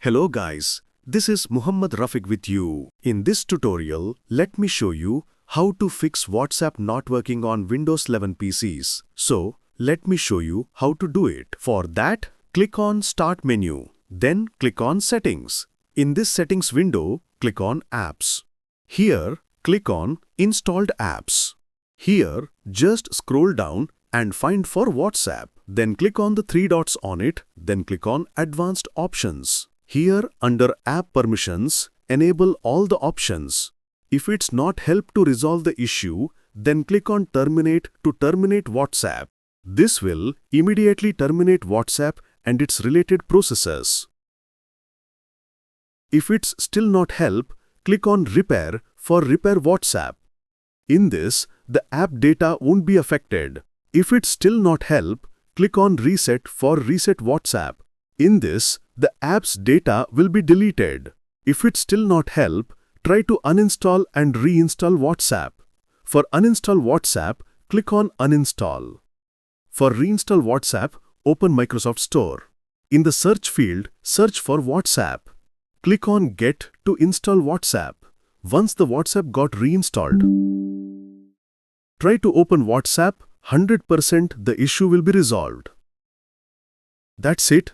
Hello guys, this is Muhammad Rafiq with you. In this tutorial, let me show you how to fix WhatsApp not working on Windows 11 PCs. So, let me show you how to do it. For that, click on Start menu, then click on Settings. In this Settings window, click on Apps. Here, click on Installed Apps. Here, just scroll down and find for WhatsApp. Then click on the three dots on it, then click on Advanced Options. Here, under App Permissions, enable all the options. If it's not help to resolve the issue, then click on Terminate to terminate WhatsApp. This will immediately terminate WhatsApp and its related processes. If it's still not help, click on Repair for repair WhatsApp. In this, the app data won't be affected. If it's still not help, click on Reset for reset WhatsApp. In this, the app's data will be deleted. If it's still not help, try to uninstall and reinstall WhatsApp. For uninstall WhatsApp, click on Uninstall. For reinstall WhatsApp, open Microsoft Store. In the search field, search for WhatsApp. Click on Get to install WhatsApp. Once the WhatsApp got reinstalled, try to open WhatsApp. 100% the issue will be resolved. That's it.